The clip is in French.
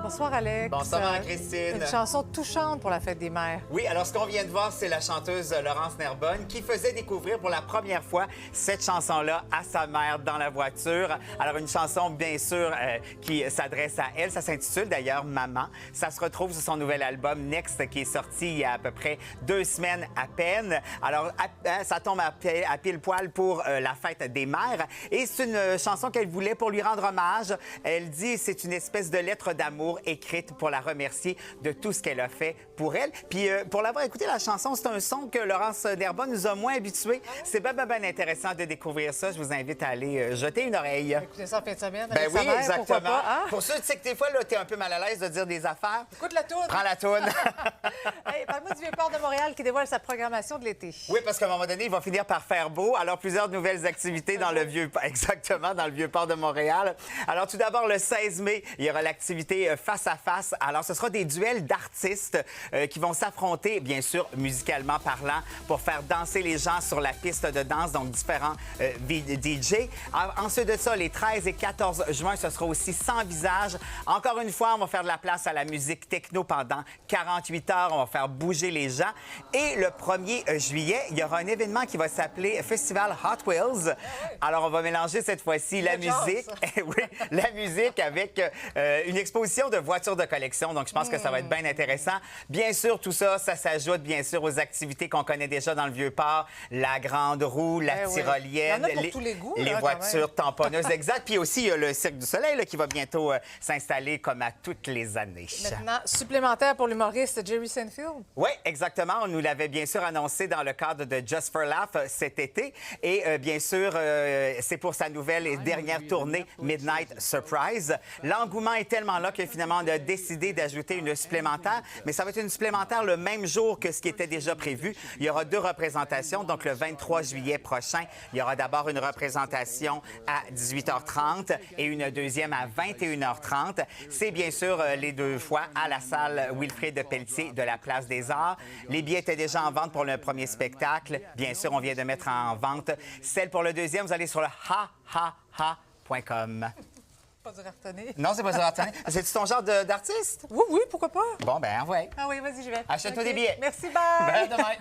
Bonsoir, Alex. Bonsoir, Marie-Christine. Une chanson touchante pour la fête des mères. Oui, alors ce qu'on vient de voir, c'est la chanteuse Laurence Nerbonne qui faisait découvrir pour la première fois cette chanson-là à sa mère dans la voiture. Alors, une chanson, bien sûr, qui s'adresse à elle. Ça s'intitule d'ailleurs « Maman ». Ça se retrouve sur son nouvel album « Next » qui est sorti il y a à peu près 2 semaines à peine. Alors, ça tombe à pile poil pour la fête des mères. Et c'est une chanson qu'elle voulait pour lui rendre hommage. Elle dit c'est une espèce de lettre d'amour écrite pour la remercier de tout ce qu'elle a fait pour elle. Puis pour l'avoir écouté, la chanson, c'est un son que Laurence Nerbonne nous a moins habitués. C'est bien intéressant de découvrir ça. Je vous invite à aller jeter une oreille. Écoutez ça en fin de semaine. Ben oui, mère, exactement. pas, hein? Pour ceux, tu sais que des fois, tu es un peu mal à l'aise de dire des affaires. Écoute la toune. Prends la toune. Hey, parle-moi du Vieux-Port de Montréal qui dévoile sa programmation de l'été. Oui, parce qu'à un moment donné, il va finir par faire beau. Alors, plusieurs nouvelles activités dans le Vieux-Port. Exactement, dans le Vieux-Port de Montréal. Alors, tout d'abord, le 16 mai, il y aura l'activité Face à face. Alors, ce sera des duels d'artistes qui vont s'affronter, bien sûr, musicalement parlant, pour faire danser les gens sur la piste de danse, donc différents DJ. Ensuite de ça, les 13 et 14 juin, ce sera aussi sans visage. Encore une fois, on va faire de la place à la musique techno pendant 48 heures. On va faire bouger les gens. Et le 1er juillet, il y aura un événement qui va s'appeler Festival Hot Wheels. Alors, on va mélanger cette fois-ci la musique, oui, la musique avec une exposition de voitures de collection. Donc, je pense que ça va être bien intéressant. Bien sûr, tout ça, ça s'ajoute bien sûr aux activités qu'on connaît déjà dans le Vieux-Port. La grande roue, la tyrolienne, il y en a pour tous les goûts, les là, voitures tamponneuses, exact. Puis aussi, il y a le Cirque du Soleil là, qui va bientôt s'installer comme à toutes les années. Maintenant, supplémentaire pour l'humoriste Jerry Seinfeld. Oui, exactement. On nous l'avait bien sûr annoncé dans le cadre de Just for Laugh cet été. Et bien sûr, c'est pour sa nouvelle et dernière tournée Midnight Surprise. L'engouement est tellement là que finalement, on a décidé d'ajouter une supplémentaire. Mais ça va être une supplémentaire le même jour que ce qui était déjà prévu. Il y aura 2 représentations. Donc, le 23 juillet prochain, il y aura d'abord une représentation à 18h30 et une deuxième à 21h30. C'est bien sûr les 2 fois à la salle Wilfrid Pelletier de la Place des Arts. Les billets étaient déjà en vente pour le premier spectacle. Bien sûr, on vient de mettre en vente celle pour le deuxième. Vous allez sur le hahaha.com. Pas dur à retenir. Non, c'est pas dur à retenir. C'est-tu ton genre d'artiste? Oui, pourquoi pas? Bon, ben, ouais. Ah oui, vas-y, je vais. Achète-toi des billets. Merci, bye! Ben, à demain.